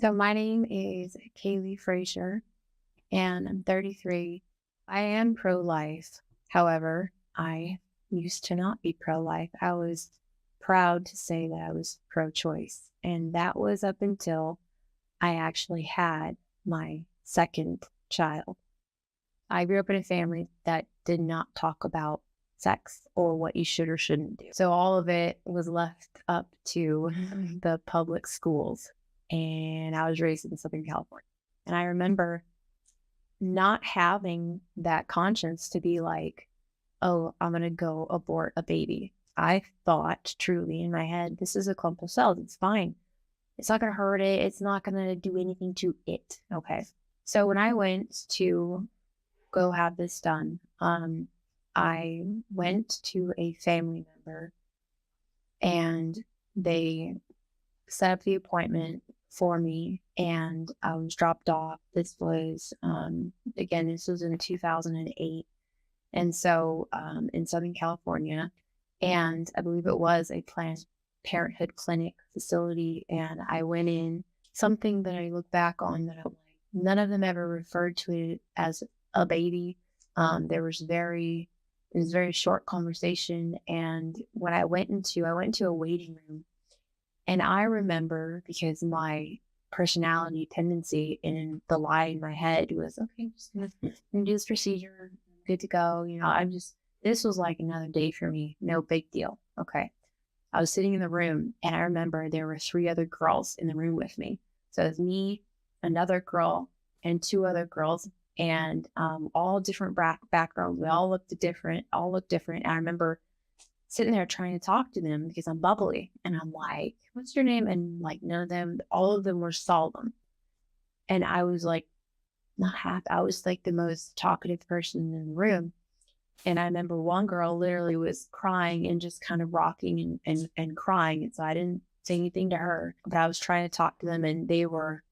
So my name is Kaylee Frazier, and I'm 33. I am pro-life. However, I used to not be pro-life. I was proud to say that I was pro-choice, and that was up until I actually had my second child. I grew up in a family that did not talk about sex or what you should or shouldn't do. So all of it was left up to the public schools. And I was raised in Southern California. And I remember not having that conscience to be like, oh, I'm going to go abort a baby. I thought truly in my head, this is a clump of cells. It's fine. It's not going to hurt it. It's not going to do anything to it. Okay. So when I went to go have this done, I went to a family member and they set up the appointment for me and I was dropped off. This was, again, this was in 2008. And so, in Southern California, and I believe it was a Planned Parenthood clinic facility. And I went in, something that I look back on that I'm like, none of them ever referred to it as a baby. There was it was very short conversation. And when I went into a waiting room and I remember because my personality tendency in the lie in my head was, okay, I'm just gonna do this procedure, good to go. This was like another day for me, no big deal. Okay. I was sitting in the room and I remember there were three other girls in the room with me. So it was me, another girl, and two other girls, and all different backgrounds. We all looked different. And I remember sitting there trying to talk to them because I'm bubbly and I'm like, what's your name? And like none of them, all of them were solemn. And I was like, not happy. I was like the most talkative person in the room. And I remember one girl literally was crying and just kind of rocking and crying. And so I didn't say anything to her, but I was trying to talk to them and they were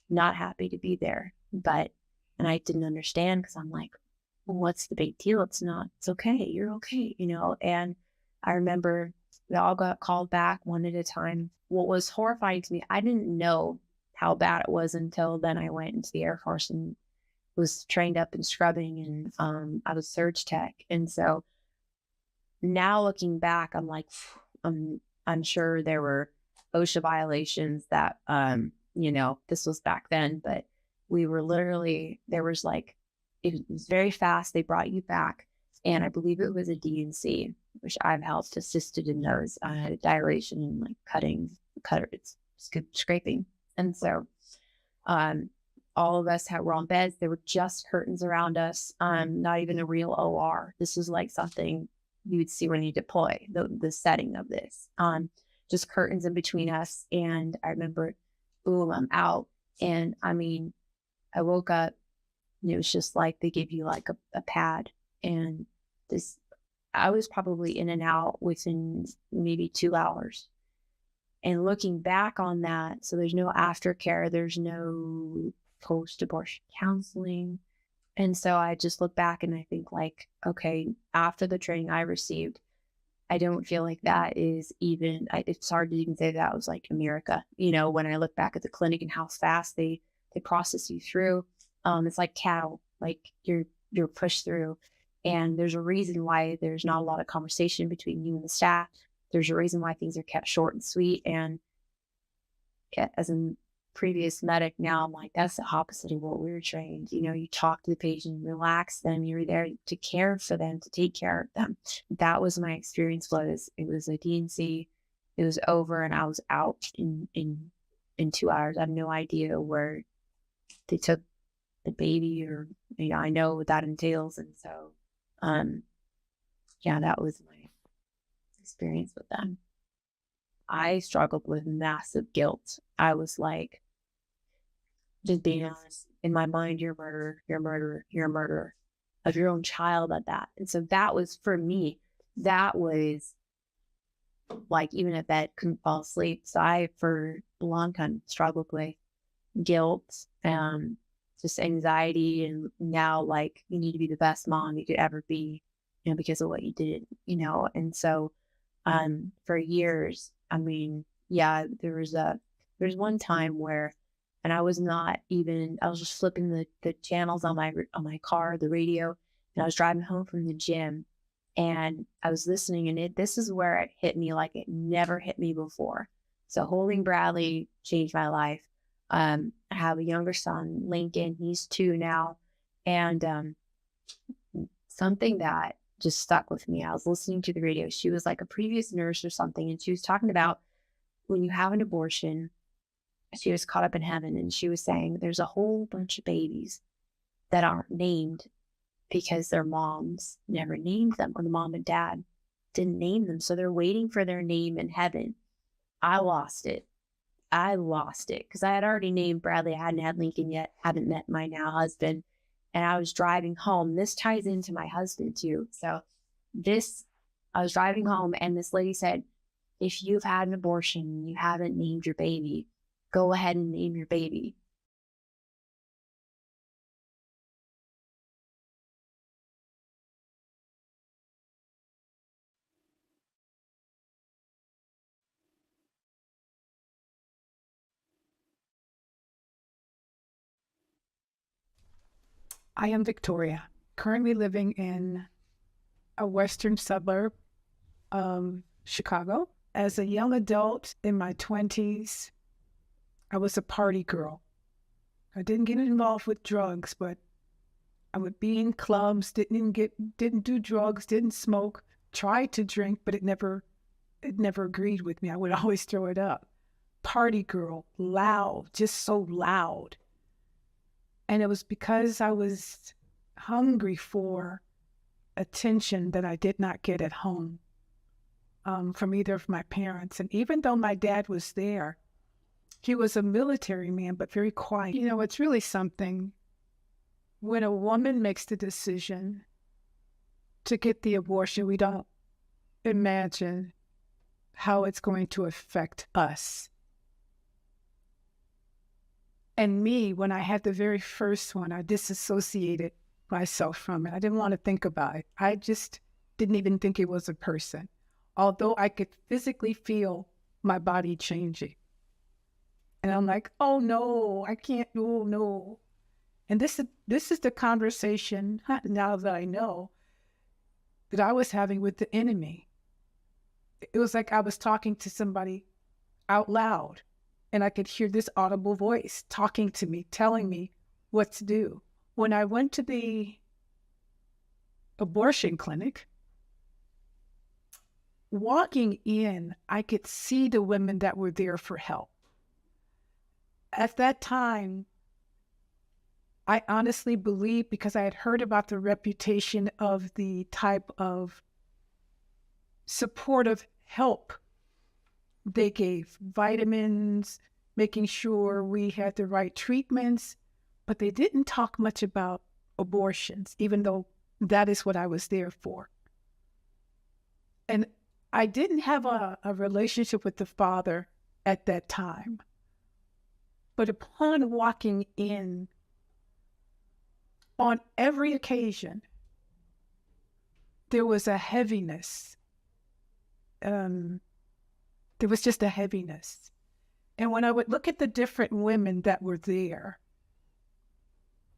not happy to be there. And I didn't understand because I'm like, well, what's the big deal? It's okay. You're okay, And I remember we all got called back one at a time. What was horrifying to me, I didn't know how bad it was until then I went into the Air Force and was trained up in scrubbing and I was surge tech. And so now looking back, I'm like, I'm sure there were OSHA violations that, this was back then, but we were literally, there was like, it was very fast. They brought you back. And I believe it was a DNC, which I've helped assisted in those. I had a dilation and like it's good scraping. And so, all of us were on beds. There were just curtains around us. Not even a real OR. This is like something you would see when you deploy the setting of this. Just curtains in between us. And I remember, boom, I'm out. And I mean, I woke up and it was just like they give you like a pad. And I was probably in and out within maybe 2 hours. And looking back on that, so there's no aftercare, there's no post-abortion counseling. And so I just look back and I think like, okay, after the training I received, I don't feel like that is even, it's hard to even say that was like America, when I look back at the clinic and how fast they process you through. It's like cattle, like you're pushed through. And there's a reason why there's not a lot of conversation between you and the staff. There's a reason why things are kept short and sweet. And as a previous medic, now I'm like, that's the opposite of what we were trained. You talk to the patient, relax them. You're there to care for them, to take care of them. That was my experience. It was a DNC. It was over, and I was out in 2 hours. I have no idea where they took the baby, or I know what that entails. And so, that was my experience with them. I struggled with massive guilt. I was like, just being honest, in my mind, you're a murderer, you're a murderer, you're a murderer of your own child at that. And so that was, for me, that was like, even at bed, couldn't fall asleep. So I, for a long time, struggled with guilt, just anxiety. And now, like, you need to be the best mom you could ever be, because of what you did, And so, for years, I mean, there's one time where And I was not even, I was just flipping the channels on my car, the radio, and I was driving home from the gym and I was listening, and this is where it hit me like it never hit me before. So holding Bradley changed my life. I have a younger son, Lincoln. He's 2 now. And something that just stuck with me, I was listening to the radio. She was like a previous nurse or something, and she was talking about when you have an abortion, she was caught up in heaven, and she was saying there's a whole bunch of babies that aren't named because their moms never named them, or the mom and dad didn't name them. So they're waiting for their name in heaven. I lost it because I had already named Bradley. I hadn't had Lincoln yet, hadn't met my now husband. And I was driving home. This ties into my husband too. So I was driving home, and this lady said, if you've had an abortion and you haven't named your baby, go ahead and name your baby. I am Victoria, currently living in a western suburb of Chicago. As a young adult in my 20s, I was a party girl. I didn't get involved with drugs, but I would be in clubs, didn't do drugs, didn't smoke, tried to drink, but it never agreed with me. I would always throw it up. Party girl, loud, just so loud. And it was because I was hungry for attention that I did not get at home from either of my parents. And even though my dad was there, he was a military man, but very quiet. You know, it's really something when a woman makes the decision to get the abortion, we don't imagine how it's going to affect us. And me, when I had the very first one, I disassociated myself from it. I didn't want to think about it. I just didn't even think it was a person, although I could physically feel my body changing. And I'm like, oh no, I can't, oh no. And this is the conversation, now that I know, that I was having with the enemy. It was like I was talking to somebody out loud, and I could hear this audible voice talking to me, telling me what to do. When I went to the abortion clinic, walking in, I could see the women that were there for help. At that time, I honestly believe, because I had heard about the reputation of the type of supportive help they gave, vitamins, making sure we had the right treatments, but they didn't talk much about abortions, even though that is what I was there for. And I didn't have a relationship with the Father at that time. But upon walking in, on every occasion, there was a heaviness. There was just a heaviness. And when I would look at the different women that were there,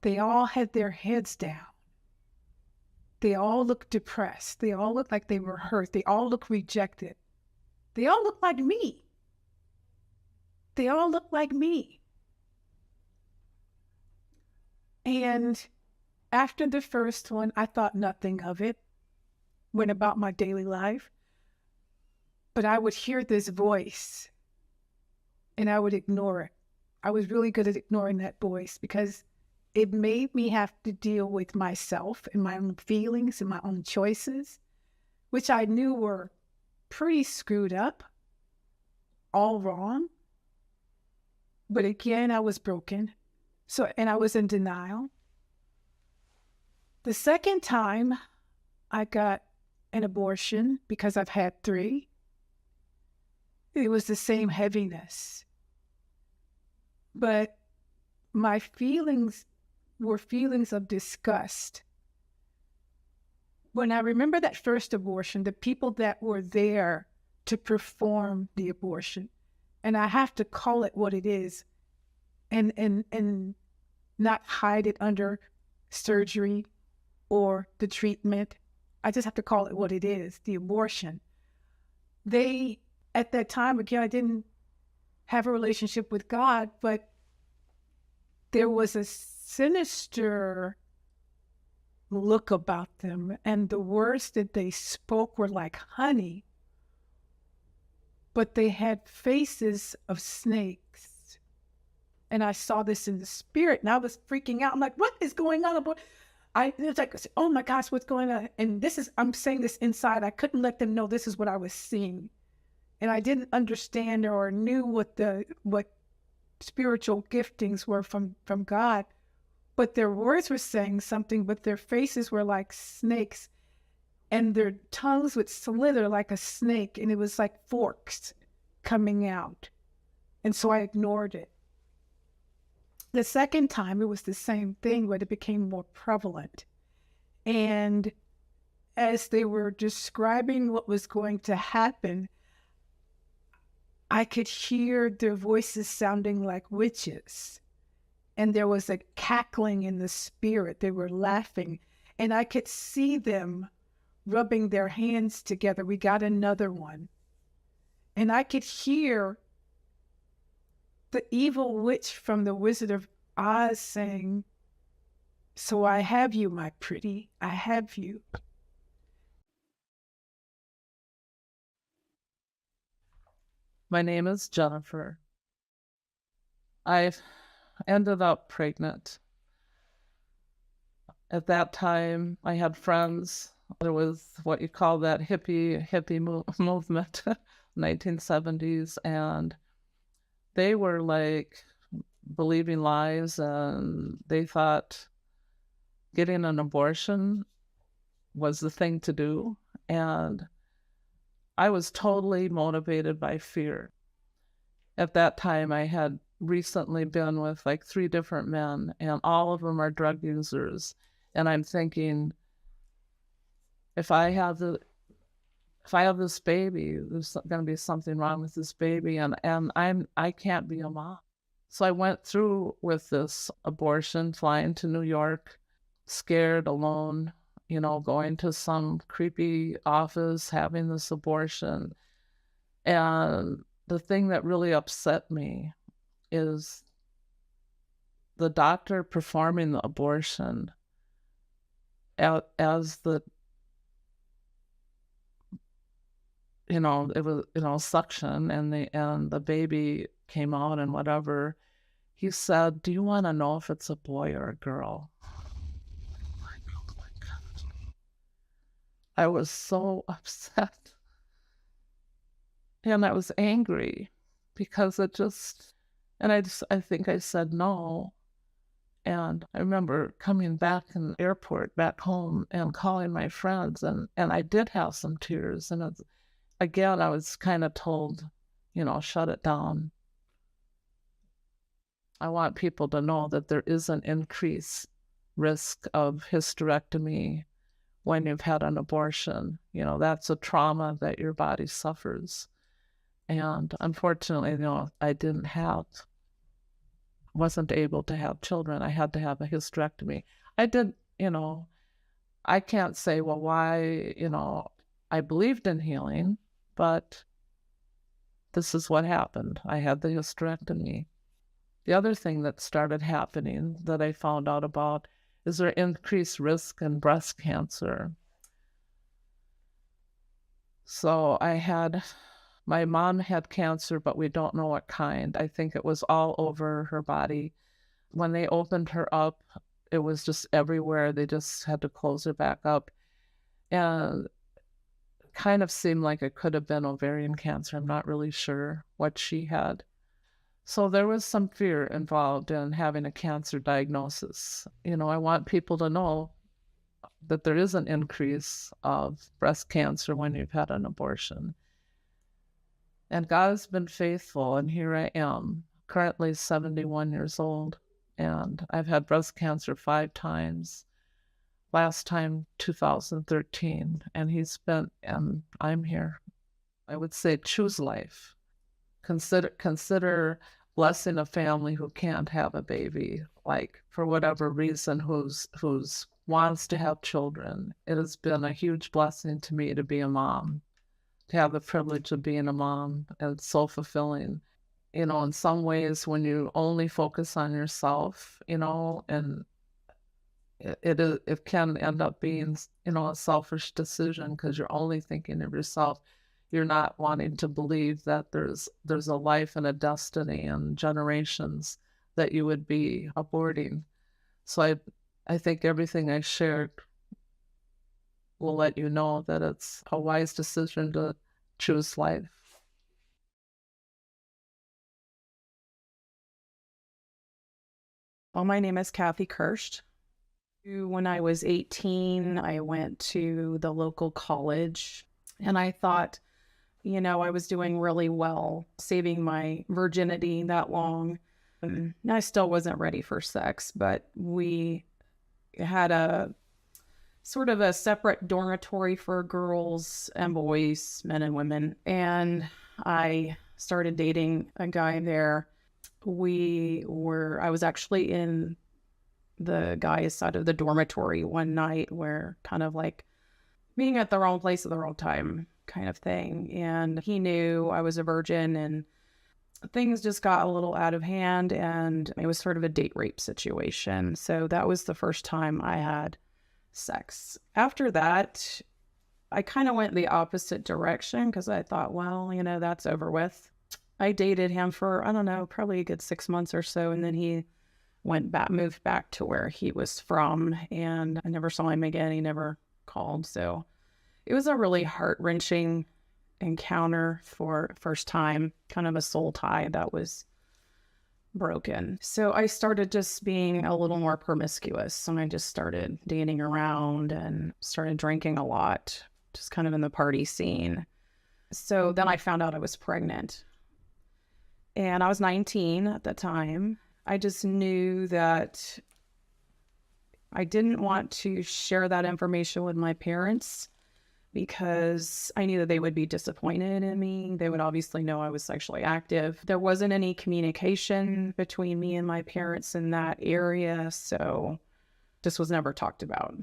they all had their heads down. They all looked depressed. They all looked like they were hurt. They all looked rejected. They all looked like me. They all looked like me. And after the first one, I thought nothing of it, went about my daily life. But I would hear this voice, and I would ignore it. I was really good at ignoring that voice because it made me have to deal with myself and my own feelings and my own choices, which I knew were pretty screwed up, all wrong. But again, I was broken. And I was in denial. The second time I got an abortion, because I've had 3, it was the same heaviness. But my feelings were feelings of disgust. When I remember that first abortion, the people that were there to perform the abortion, and I have to call it what it is, and not hide it under surgery or the treatment. I just have to call it what it is, the abortion. They, at that time, again, I didn't have a relationship with God, but there was a sinister look about them, and the words that they spoke were like honey, but they had faces of snakes. And I saw this in the spirit, and I was freaking out. I'm like, what is going on? It was like, oh my gosh, what's going on? And I'm saying this inside. I couldn't let them know this is what I was seeing. And I didn't understand or knew what spiritual giftings were from God. But their words were saying something, but their faces were like snakes, and their tongues would slither like a snake, and it was like forks coming out. And so I ignored it. The second time, it was the same thing, but it became more prevalent. And as they were describing what was going to happen, I could hear their voices sounding like witches. And there was a cackling in the spirit. They were laughing. And I could see them rubbing their hands together. We got another one. And I could hear the evil witch from the Wizard of Oz saying, "So I have you, my pretty. I have you." My name is Jennifer. I ended up pregnant. At that time, I had friends. There was what you call that hippie movement, 1970s, and they were like believing lies, and they thought getting an abortion was the thing to do. And I was totally motivated by fear. At that time, I had recently been with like 3 different men, and all of them are drug users. And I'm thinking, if I have this baby, there's going to be something wrong with this baby, and I can't be a mom. So I went through with this abortion, flying to New York, scared, alone, going to some creepy office, having this abortion. And the thing that really upset me is the doctor performing the abortion as the, it was, suction, and the baby came out and whatever. He said, "Do you want to know if it's a boy or a girl?" Oh my God. I was so upset. And I was angry because I think I said no. And I remember coming back in the airport, back home, and calling my friends, and I did have some tears. And again, I was kind of told, shut it down. I want people to know that there is an increased risk of hysterectomy when you've had an abortion. That's a trauma that your body suffers. And unfortunately, I wasn't able to have children. I had to have a hysterectomy. I did, I can't say, well, why, I believed in healing, but this is what happened. I had the hysterectomy. The other thing that started happening that I found out about is there increased risk in breast cancer. So my mom had cancer, but we don't know what kind. I think it was all over her body. When they opened her up, it was just everywhere. They just had to close her back up. And it kind of seemed like it could have been ovarian cancer. I'm not really sure what she had. So there was some fear involved in having a cancer diagnosis. I want people to know that there is an increase of breast cancer when you've had an abortion. And God has been faithful, and here I am, currently 71 years old, and I've had breast cancer 5 times. Last time, 2013, and I'm here. I would say choose life. Consider blessing a family who can't have a baby, like for whatever reason, who's wants to have children. It has been a huge blessing to me to be a mom, to have the privilege of being a mom. And it's so fulfilling. You know, in some ways, when you only focus on yourself, you know, and it can end up being, you know, a selfish decision because you're only thinking of yourself. You're not wanting to believe that there's a life and a destiny and generations that you would be aborting. So I think everything I shared will let you know that it's a wise decision to choose life. Well, my name is Kathy Kirsch. When I was 18, I went to the local college and I thought, you know, I was doing really well, saving my virginity that long. And I still wasn't ready for sex, but we had a sort of a separate dormitory for girls and boys, men and women. And I started dating a guy there. I was actually in the guy's side of the dormitory one night, where kind of like being at the wrong place at the wrong time kind of thing. And he knew I was a virgin, and things just got a little out of hand, and it was sort of a date rape situation. So that was the first time I had sex. After that, I kind of went the opposite direction because I thought, well, you know, that's over with. I dated him for, I don't know, probably a good 6 months or so. And then he moved back to where he was from, and I never saw him again. He never called. So it was a really heart-wrenching encounter for first time, kind of a soul tie that was broken. So I started just being a little more promiscuous, and I just started dating around and started drinking a lot, just kind of in the party scene. So then I found out I was pregnant, and I was 19 at the time. I just knew that I didn't want to share that information with my parents because I knew that they would be disappointed in me. They would obviously know I was sexually active. There wasn't any communication between me and my parents in that area, so this was never talked about.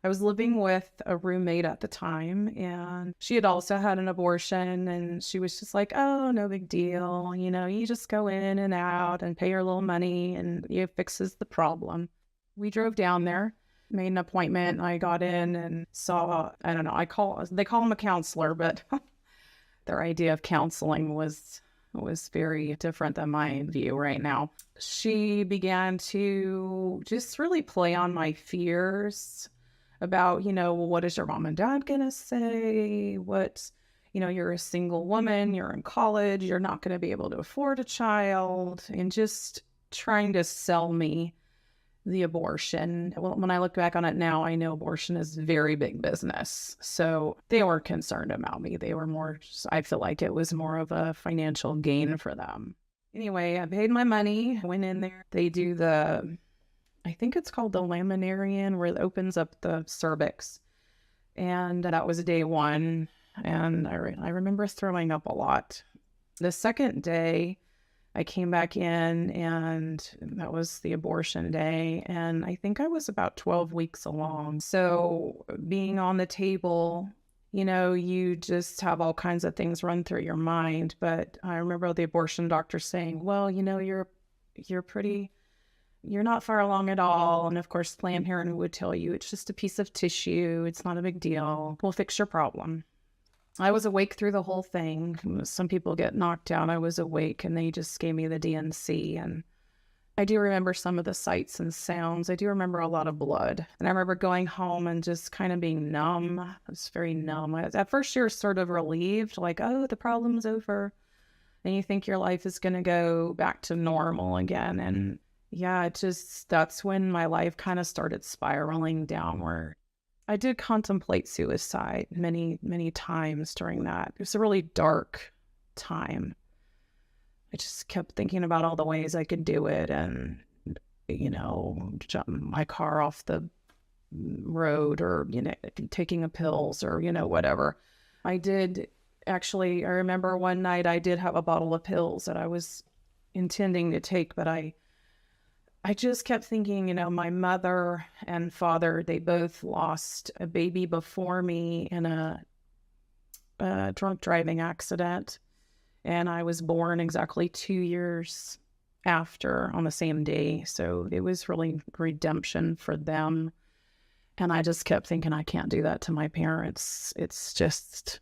I was living with a roommate at the time, and she had also had an abortion, and she was just like, oh, no big deal. You know, you just go in and out and pay your little money, and it fixes the problem. We drove down there, made an appointment. I got in and saw, I don't know, they call him a counselor, but their idea of counseling was very different than my view right now. She began to just really play on my fears about, you know, well, what is your mom and dad going to say? You know, you're a single woman, you're in college, you're not going to be able to afford a child, and just trying to sell me the abortion. Well, when I look back on it now, I know abortion is very big business. So they weren't concerned about me. They were more, I feel like it was more of a financial gain for them. Anyway, I paid my money, went in there. They do I think it's called the laminarian, where it opens up the cervix. And that was day one. And I remember throwing up a lot. The second day, I came back in, and that was the abortion day. And I think I was about 12 weeks along. So being on the table, you know, you just have all kinds of things run through your mind. But I remember the abortion doctor saying, well, you know, you're not far along at all. And of course, Planned Parenthood would tell you it's just a piece of tissue. It's not a big deal. We'll fix your problem. I was awake through the whole thing. Some people get knocked out. I was awake, and they just gave me the DNC. And I do remember some of the sights and sounds. I do remember a lot of blood. And I remember going home and just kind of being numb. I was very numb. At first, you're sort of relieved, like, oh, the problem's over. And you think your life is going to go back to normal again. And yeah, that's when my life kind of started spiraling downward. I did contemplate suicide many, many times during that. It was a really dark time. I just kept thinking about all the ways I could do it, and, you know, jump my car off the road, or, you know, taking a pills, or, you know, whatever. I remember one night I did have a bottle of pills that I was intending to take, but I just kept thinking, my mother and father, they both lost a baby before me in a drunk driving accident. And I was born exactly 2 years after on the same day. So it was really redemption for them. And I just kept thinking, I can't do that to my parents. It's just...